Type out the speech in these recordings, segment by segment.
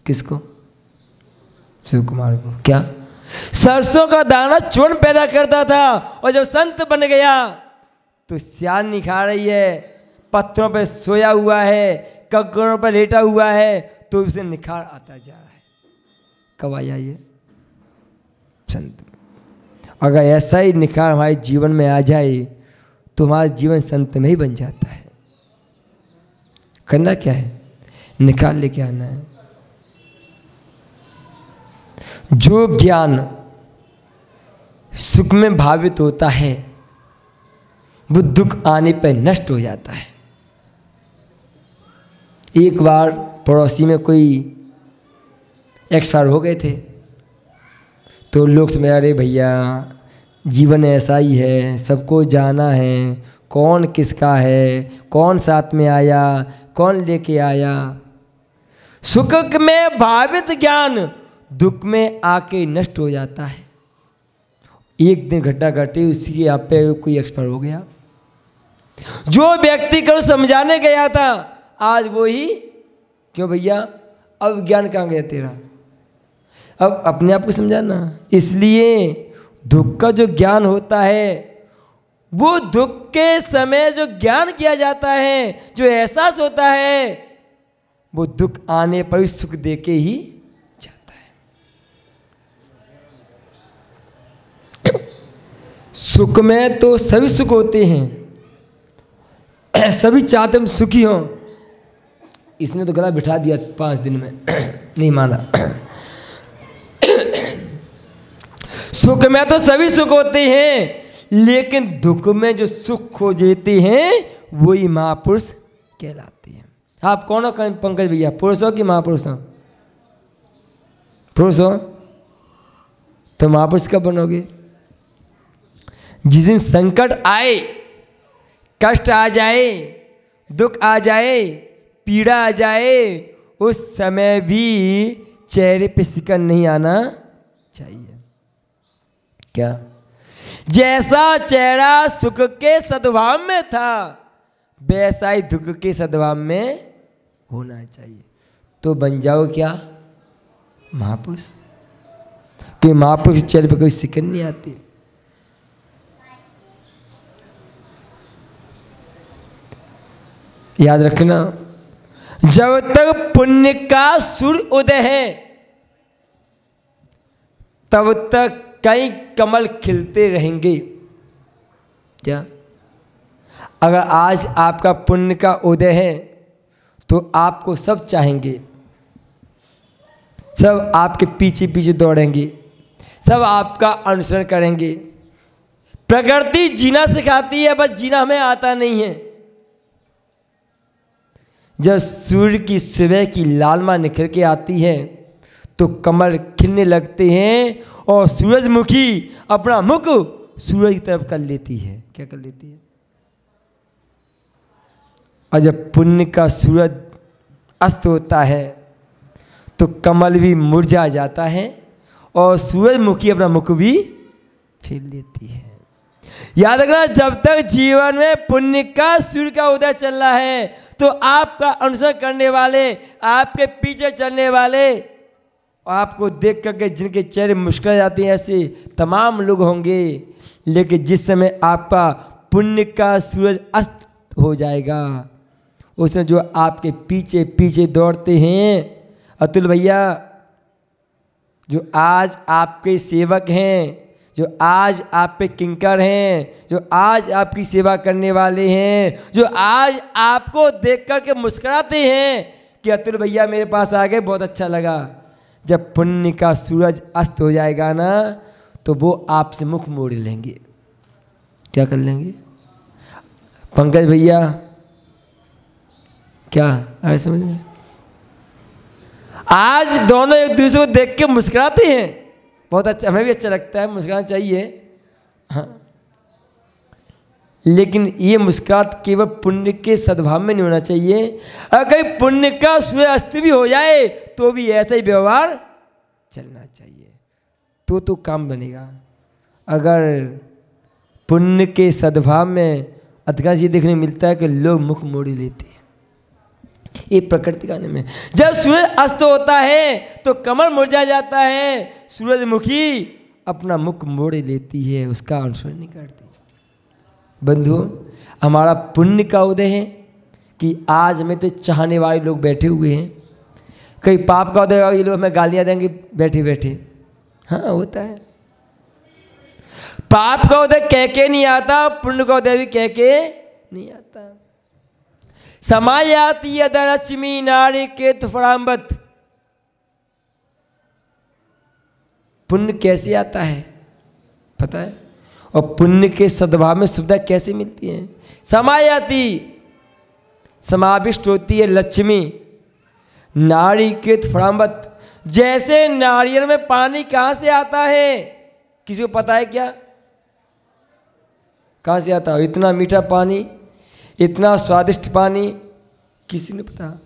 किसको? शिव कुमार को। क्या? सरसों का दाना चूर्ण पैदा करता था, और जब संत बन गया तो सियान निखा रही है, पत्थरों पे सोया हुआ है, कंकड़ों पर लेटा हुआ है, तो उसे निखार आता जा रहा है। कब आया ये? संत। अगर ऐसा ही निखार हमारे जीवन में आ जाए तो हमारा जीवन संत में ही बन जाता है। करना क्या है? निकाल लेके आना है। जो ज्ञान सुख में भावित होता है वो दुख आने पर नष्ट हो जाता है। एक बार पड़ोसी में कोई एक्सपायर हो गए थे, तो लोग समझ, अरे भैया जीवन ऐसा ही है, सबको जाना है, कौन किसका है, कौन साथ में आया, कौन लेके आया। सुख में भावित ज्ञान दुख में आके नष्ट हो जाता है। एक दिन घटना घटी, उसी के यहाँ पे कोई एक्सपायर हो गया। जो व्यक्ति को समझाने गया था आज वो ही, क्यों भैया अब ज्ञान कहाँ गया तेरा? अब अपने आप को समझाना। इसलिए दुख का जो ज्ञान होता है वो दुख के समय जो ज्ञान किया जाता है, जो एहसास होता है, वो दुख आने पर भी सुख दे के ही जाता है। सुख में तो सभी सुख होते हैं, सभी चाहते हम सुखी हों। इसने तो गला बिठा दिया 5 दिन में, नहीं माना। सुख में तो सभी सुख होते हैं, लेकिन दुख में जो सुख खो देते हैं वही महापुरुष कहलाते हैं। आप कौन हो पंकज भैया, पुरुष हो कि महापुरुष हो? पुरुष हो तो महापुरुष कब बनोगे? जिस दिन संकट आए, कष्ट आ जाए, दुख आ जाए, पीड़ा आ जाए, उस समय भी चेहरे पे सिकन नहीं आना चाहिए। क्या? जैसा चेहरा सुख के सद्भाव में था वैसा ही दुख के सद्भाव में होना चाहिए। तो बन जाओ क्या? महापुरुष। कि महापुरुष चेहरे पे कोई सिकन नहीं आती। याद रखना, जब तक पुण्य का सूर्य उदय है तब तक कई कमल खिलते रहेंगे। क्या? अगर आज आपका पुण्य का उदय है तो आपको सब चाहेंगे, सब आपके पीछे पीछे दौड़ेंगे, सब आपका अनुसरण करेंगे। प्रकृति जीना सिखाती है, बस जीना हमें आता नहीं है। जब सूर्य की सुबह की लालिमा निखर के आती है तो कमल खिलने लगते हैं और सूरजमुखी अपना मुख सूरज की तरफ कर लेती है। क्या कर लेती है? और जब पुण्य का सूरज अस्त होता है तो कमल भी मुरझा जाता है और सूरजमुखी अपना मुख भी फेर लेती है। याद रखना, जब तक जीवन में पुण्य का सूर्य का उदय चल रहा है तो आपका अनुसरण करने वाले, आपके पीछे चलने वाले, आपको देख करके जिनके चेहरे मुस्कुरा जाते हैं, ऐसे तमाम लोग होंगे। लेकिन जिस समय आपका पुण्य का सूरज अस्त हो जाएगा, उसमें जो आपके पीछे पीछे दौड़ते हैं, अतुल भैया जो आज आपके सेवक हैं, जो आज आप पे किंकर हैं, जो आज आपकी सेवा करने वाले हैं, जो आज आपको देख करके मुस्कुराते हैं कि अतुल भैया मेरे पास आ गए, बहुत अच्छा लगा। जब पुण्य का सूरज अस्त हो जाएगा ना तो वो आपसे मुख मोड़ लेंगे। क्या कर लेंगे? पंकज भैया क्या? अरे समझ में, आज दोनों एक दूसरे को देख के मुस्कुराते हैं, बहुत अच्छा, हमें भी अच्छा लगता है, मुस्कुराना चाहिए। हाँ, लेकिन ये मुस्कुराहट केवल पुण्य के सद्भाव में नहीं होना चाहिए। अगर कहीं पुण्य का सूर्य अस्त भी हो जाए तो भी ऐसा ही व्यवहार चलना चाहिए, तो काम बनेगा। अगर पुण्य के सद्भाव में अधिकांश ये देखने मिलता है कि लोग मुख मोड़ लेते हैं, ये प्रकृति का नियम है। जब सूरज अस्त होता है तो कमल मुरझा जाता है, सूरजमुखी अपना मुख मोड़ लेती है, उसका अनुसरण नहीं करती। बंधुओं, हमारा पुण्य का उदय है कि आज हमें तो चाहने वाले लोग बैठे हुए हैं। कई पाप का उदय, ये लोग हमें गालियां देंगे बैठे बैठे। हाँ, होता है। पाप का उदय कह के नहीं आता, पुण्य का उदय भी कह के नहीं आता। समायाति यदा लक्ष्मी नारी के तुफराम्बत। पुण्य कैसे आता है पता है? और पुण्य के सद्भाव में सुविधा कैसे मिलती है? समायाति, समाविष्ट होती है लक्ष्मी नारी के तुफराम्बत। जैसे नारियल में पानी कहाँ से आता है, किसी को पता है क्या? कहाँ से आता है इतना मीठा पानी, इतना स्वादिष्ट पानी? किसी ने पता?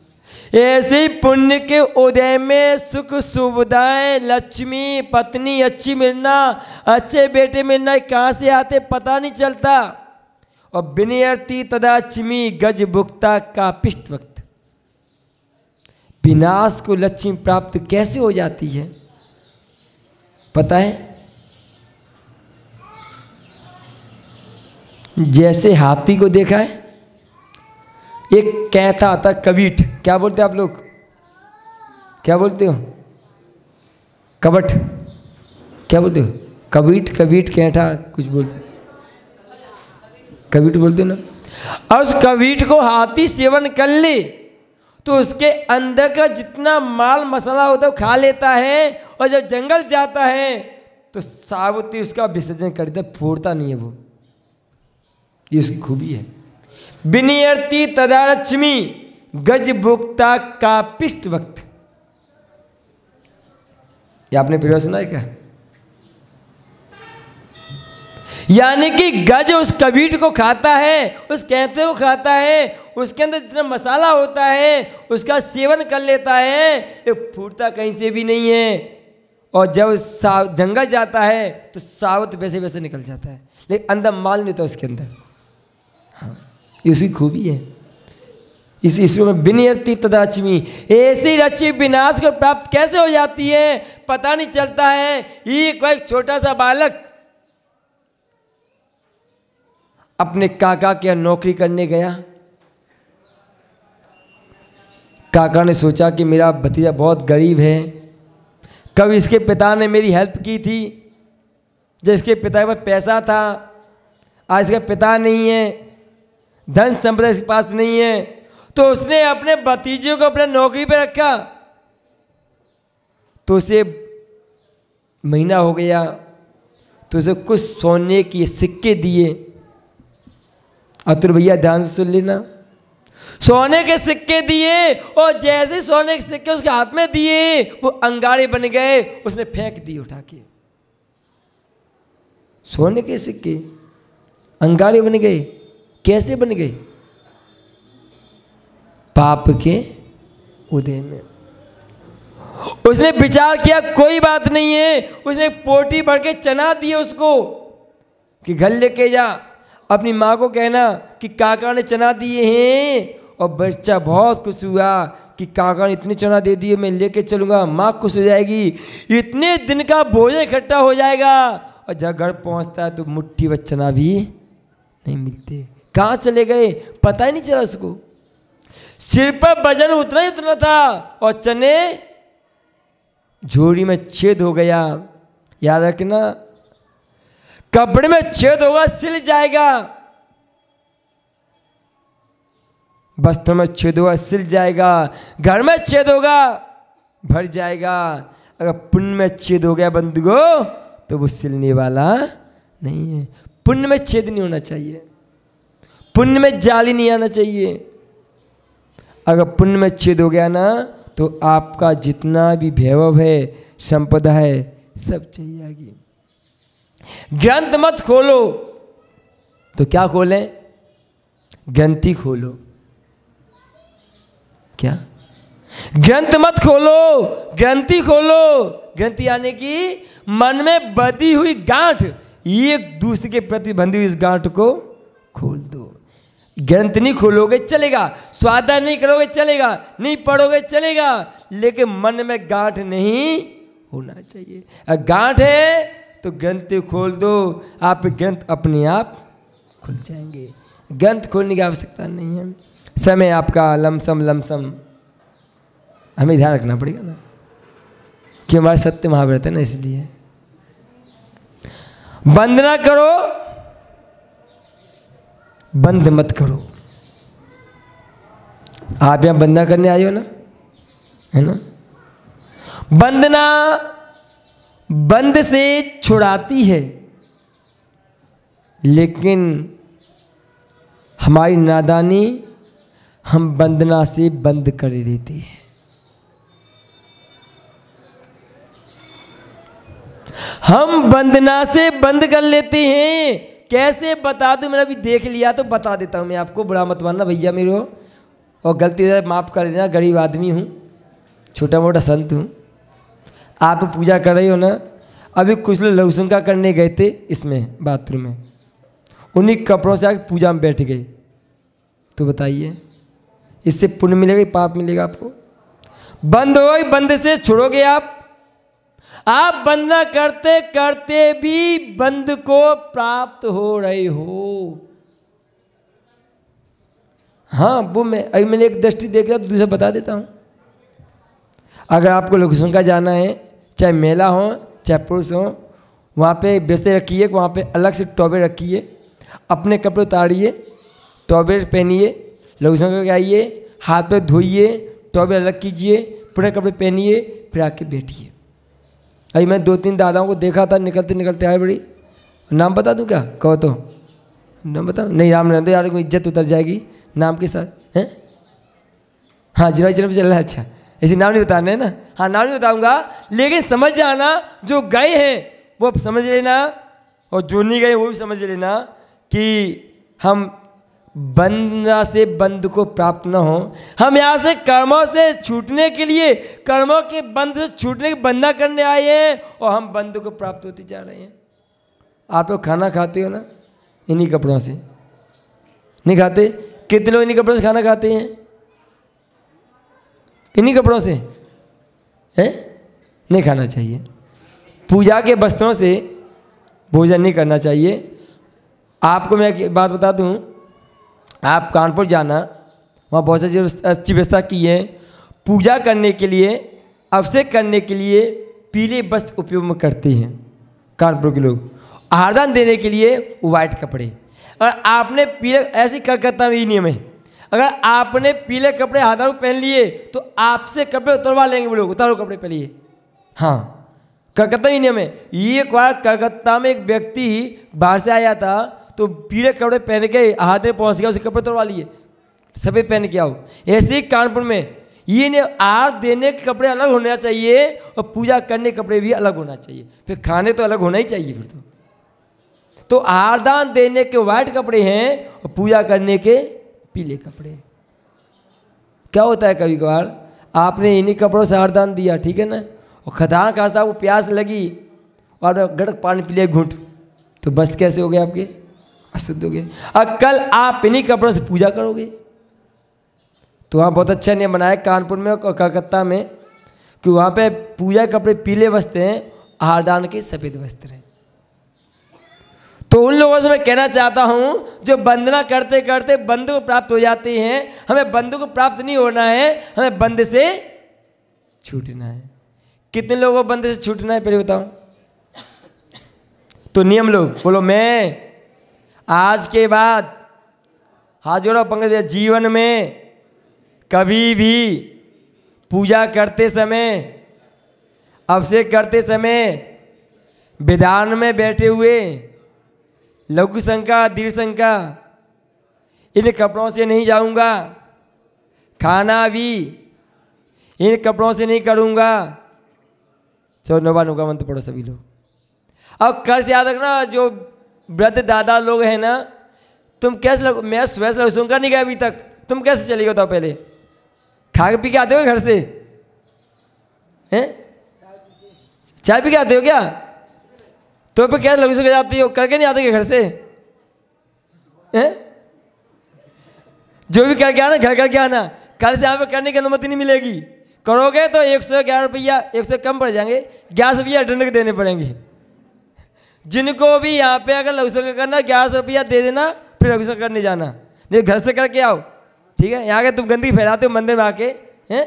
ऐसे ही पुण्य के उदय में सुख सुविधाएं, लक्ष्मी, पत्नी अच्छी मिलना, अच्छे बेटे मिलना कहाँ से आते पता नहीं चलता। और विनयर्ति तदालक्ष्मी गज भुक्ता का पिष्ट वक्त। विनाश को लक्ष्मी प्राप्त कैसे हो जाती है पता है? जैसे हाथी को देखा है, एक कहता आता कबीट, क्या बोलते आप लोग, क्या बोलते हो? कबट, क्या बोलते हो? कबीट, कबीट, कहता कुछ बोलते, कबीट बोलते ना। और उस कबीट को हाथी सेवन कर ले तो उसके अंदर का जितना माल मसाला होता है वो खा लेता है, और जब जंगल जाता है तो साबुती उसका विसर्जन कर देता, फोड़ता नहीं है वो। ये उसकी खूबी है। विनियर्ति तदालक्ष्मी गज भुक्ता का पिष्ट वक्त। ये आपने पहले सुना है क्या? यानी कि गज उस कबीट को खाता है, उस कहते को खाता है, उसके अंदर जितना मसाला होता है उसका सेवन कर लेता है, ये फूटता कहीं से भी नहीं है। और जब जंगल जाता है तो सावत वैसे वैसे निकल जाता है, लेकिन अंदर माल नहीं होता उसके अंदर। हाँ, ये उसकी खूबी है। इस ईश्वर में विनियर्ति तदालक्ष्मी, ऐसी लक्ष्मी विनाश को प्राप्त कैसे हो जाती है पता नहीं चलता है। ये कोई छोटा सा बालक अपने काका के यहाँ नौकरी करने गया। काका ने सोचा कि मेरा भतीजा बहुत गरीब है, कभी इसके पिता ने मेरी हेल्प की थी जब इसके पिता के पास पैसा था, आज इसका पिता नहीं है, धन संपदा इसके पास नहीं है, तो उसने अपने भतीजे को अपने नौकरी पे रखा। तो उसे महीना हो गया तो उसे कुछ सोने के सिक्के दिए। अतुल भैया ध्यान से सुन लेना, सोने के सिक्के दिए, और जैसे सोने के सिक्के उसके हाथ में दिए वो अंगारे बन गए, उसने फेंक दिए उठा के। सोने के सिक्के अंगारे बन गए, कैसे बन गए? पाप के उदय में। उसने विचार किया कोई बात नहीं है, उसने पोटी भर के चना दिए उसको कि घर लेके जा, अपनी माँ को कहना कि काका ने चना दिए हैं। और बच्चा बहुत खुश हुआ कि काका ने इतने चना दे दिए, मैं लेके चलूँगा, माँ खुश हो जाएगी, इतने दिन का भोजन इकट्ठा हो जाएगा। और जब घर पहुँचता है तो मुट्ठी भर चना भी नहीं मिलते, कहाँ चले गए पता ही नहीं चला उसको। सिर पर वजन उतना ही उतना था और चने झोरी में छेद हो गया। याद रखना, कपड़े में छेद होगा सिल जाएगा, वस्त्र में छेद होगा सिल जाएगा, घर में छेद होगा भर जाएगा। अगर पुण्य में छेद हो गया बंधुओं तो वो सिलने वाला नहीं है। पुण्य में छेद नहीं होना चाहिए, पुण्य में जाली नहीं आना चाहिए। अगर पुण्य में छेद हो गया ना तो आपका जितना भी वैभव है, संपदा है, सब चली जाएगी। ग्रंथ मत खोलो तो क्या खोलें? ग्रंथि खोलो। क्या? ग्रंथ मत खोलो, ग्रंथि खोलो। ग्रंथि यानी कि मन में बंधी हुई गांठ, एक दूसरे के प्रति बंधी हुई इस गांठ को खोल दो। ग्रंथ नहीं खोलोगे चलेगा, स्वाध्याय नहीं करोगे चलेगा, नहीं पढ़ोगे चलेगा, लेकिन मन में गांठ नहीं होना चाहिए। अगर गांठ है तो ग्रंथ खोल दो, आप ग्रंथ अपने आप खुल जाएंगे। ग्रंथ खोलने की आवश्यकता नहीं है। समय आपका लमसम हमें ध्यान रखना पड़ेगा ना कि हमारे सत्य महाव्रत है ना, इसलिए वंदना करो, बंद मत करो। आप यहां वंदना करने आए हो ना, है ना। वंदना बंद से छुड़ाती है, लेकिन हमारी नादानी हम वंदना से बंद कर देती है। हम वंदना से बंद कर लेते हैं। कैसे बता दूं, मैंने अभी देख लिया तो बता देता हूं मैं आपको, बुरा मत मानना भैया मेरे हो, और गलती से माफ़ कर देना, गरीब आदमी हूं, छोटा मोटा संत हूं। आप पूजा कर रही हो ना, अभी कुछ लोग लहसुनका करने गए थे इसमें बाथरूम में, उन्हीं कपड़ों से आके पूजा में बैठ गए, तो बताइए इससे पुण्य मिलेगा कि पाप मिलेगा आपको? बंद हो, बंद से छोड़ोगे आप वंदना करते करते भी बंद को प्राप्त हो रहे हो। हाँ, वो अभी मैंने एक दृष्टि देख लिया तो दूसरा बता देता हूँ। अगर आपको लघुशंका जाना है, चाहे महिला हो चाहे पुरुष हो, वहाँ पे बेस्ते रखिए, वहाँ पे अलग से टॉवेल रखिए, अपने कपड़े उतारिए, टॉवेल पहनिए, लघुशंका के आइए, हाथ पे धोइए, टॉवेल अलग कीजिए, पूरे कपड़े पहनिए, फिर आके बैठिए। अभी मैं 2-3 दादाओं को देखा था, निकलते निकलते आए, बड़ी नाम बता दूं क्या? कहो तो नाम बताओ। नहीं, नाम नहीं दो यार, को इज्जत उतर जाएगी नाम के साथ, हैं? हाँ, जुलाई चल रहा है। अच्छा, ऐसे नाम नहीं बताना है ना। हाँ, नाम नहीं बताऊंगा, लेकिन समझ जाना, जो गए हैं वो समझ लेना, और जो नहीं गए वो भी समझ लेना कि हम वंदना से बंध को प्राप्त न हो। हम यहाँ से कर्मों से छूटने के लिए, कर्मों के बंध से छूटने की वंदना करने आए हैं, और हम बंध को प्राप्त होते जा रहे हैं। आप लोग खाना खाते हो ना इन्हीं कपड़ों से, नहीं खाते? कितने लोग इन्हीं कपड़ों से खाना खाते हैं? इन्हीं कपड़ों से है? नहीं खाना चाहिए। पूजा के वस्त्रों से भोजन नहीं करना चाहिए। आपको मैं एक बात बता दूं, आप कानपुर जाना, वहाँ बहुत अच्छी व्यवस्था की है। पूजा करने के लिए, अभिषेक करने के लिए पीले वस्त्र उपयोग में करते हैं कानपुर के लोग। आहारदान देने के लिए वाइट कपड़े। अगर आपने पीले, ऐसी कलकत्ता में ही नियम है, अगर आपने पीले कपड़े आहारदान पहन लिए तो आपसे कपड़े उतरवा लेंगे वो लोग, उतारो कपड़े पहनिए। हाँ, कलकत्ता ही नियम है। एक बार कलकत्ता में एक व्यक्ति बाहर से आया था, तो पीले कपड़े पहन के हाथ में पहुँच गया, उसके कपड़े तोड़वा लिए, सफ़ेद पहन के आओ। ऐसे ही कानपुर में ये ने आहार देने के कपड़े अलग होना चाहिए, और पूजा करने के कपड़े भी अलग होना चाहिए। फिर खाने तो अलग होना ही चाहिए फिर तो आहारदान देने के वाइट कपड़े हैं, और पूजा करने के पीले कपड़े। क्या होता है, कभी कभार आपने इन्हीं कपड़ों से आहारदान दिया, ठीक है ना, और खदान खासा वो प्यास लगी और गड़क पानी पी लिया घूंट, तो बस कैसे हो गए आपके? अशुद्ध हो गए। और कल आप इन्हीं कपड़ों से पूजा करोगे, तो वहाँ बहुत अच्छा नियम बनाया कानपुर में और कलकत्ता में, कि वहाँ पे पूजा कपड़े पीले वस्त्र हैं, आहारदान के सफ़ेद वस्त्र हैं। तो उन लोगों से मैं कहना चाहता हूँ जो वंदना करते करते बंध को प्राप्त हो जाते हैं, हमें बंध को प्राप्त नहीं होना है, हमें बंध से छूटना है। कितने लोगों को बंध से छूटना है पहले बताओ? तो नियम लोग बोलो, मैं आज के बाद हाथ जोड़ो पंकज भैया, जीवन में कभी भी पूजा करते समय, अभिषेक करते समय, विधान में बैठे हुए लघु शंका दीर्घ शंका इन कपड़ों से नहीं जाऊंगा, खाना भी इन कपड़ों से नहीं करूंगा। चलो नौवा का मंत्र पढ़ो सभी लोग। अब कल से याद रखना, जो वृद्ध दादा लोग हैं ना, तुम कैसे मैं सुबह से लहसुन नहीं गया अभी तक, तुम कैसे चले गए? पहले खा के पी के आते हो घर से? हैं? चाय पी के आते हो क्या? तो फिर कैसे लहसुन जाती हो? करके नहीं आते क्या घर से? हैं? जो भी करके आना घर करके आना, कल से यहाँ पे करने की अनुमति नहीं मिलेगी। करोगे तो 111 रुपया, 100 कम पड़ जाएंगे, 1100 रुपया दंड के देने पड़ेंगे। जिनको भी यहाँ पे अगर लघु शंकर करना 1100 रुपया दे देना, फिर लघु शंकर करने जाना, नहीं घर से करके आओ, ठीक है। यहाँ के तुम गंदगी फैलाते हो मंदिर में आके, हैं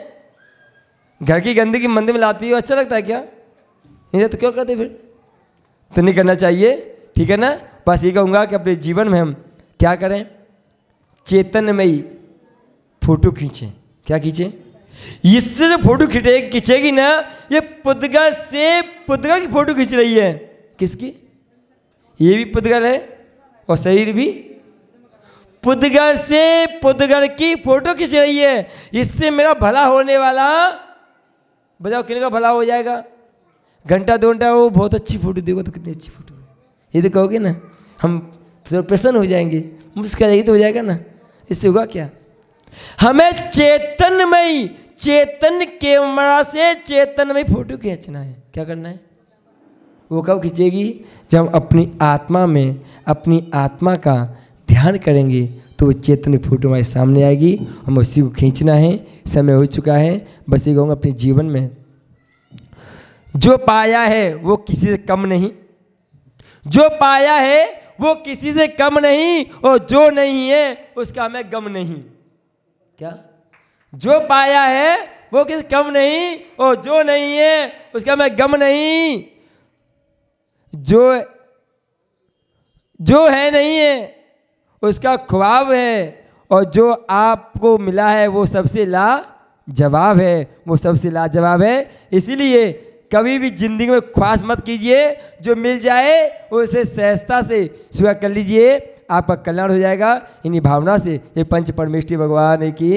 घर की गंदगी मंदिर में लाती हो, अच्छा लगता है क्या? नहीं तो क्यों करते फिर? तो नहीं करना चाहिए, ठीक है ना। बस ये कहूँगा कि अपने जीवन में हम क्या करें, चैतन्यमयी फोटो खींचें। क्या खींचें? इससे जो फोटो खींचेगी ना, ये पुद्गल से पुद्गल की फोटो खींच रही है। किसकी? ये भी पुद्गल है और शरीर भी पुद्गल से पुद्गल की फोटो खींच रही है। इससे मेरा भला होने वाला, बताओ कितने का भला हो जाएगा? घंटा 2 घंटा वो बहुत अच्छी फोटो देखो तो कितनी अच्छी फोटो है, ये तो कहोगे ना, हम प्रसन्न हो जाएंगे, मुस्कुराएगी तो हो जाएगा ना। इससे होगा क्या? हमें चैतन्यमयी, चैतन्य कैमरा से चैतन्यमयी फोटो खींचना है। क्या करना है? वो कब खींचेगी? जब हम अपनी आत्मा में अपनी आत्मा का ध्यान करेंगे तो वो चैतन्य फोटो हमारे सामने आएगी, हम उसी को खींचना है। समय हो चुका है, बस ये कहूँगा अपने जीवन में जो पाया है वो किसी से कम नहीं, जो पाया है वो किसी से कम नहीं, और जो नहीं है उसका हमें गम नहीं। क्या? जो पाया है वो किसी से कम नहीं, और जो नहीं है उसका हमें गम नहीं। जो है नहीं है उसका ख्वाब है, और जो आपको मिला है वो सबसे लाजवाब है, वो सबसे लाजवाब है। इसीलिए कभी भी जिंदगी में ख्वाहिश मत कीजिए, जो मिल जाए उसे सहजता से स्वीकार कर लीजिए, आपका कल्याण हो जाएगा। इन्हीं भावना से ये पंच परमेष्ठी भगवान की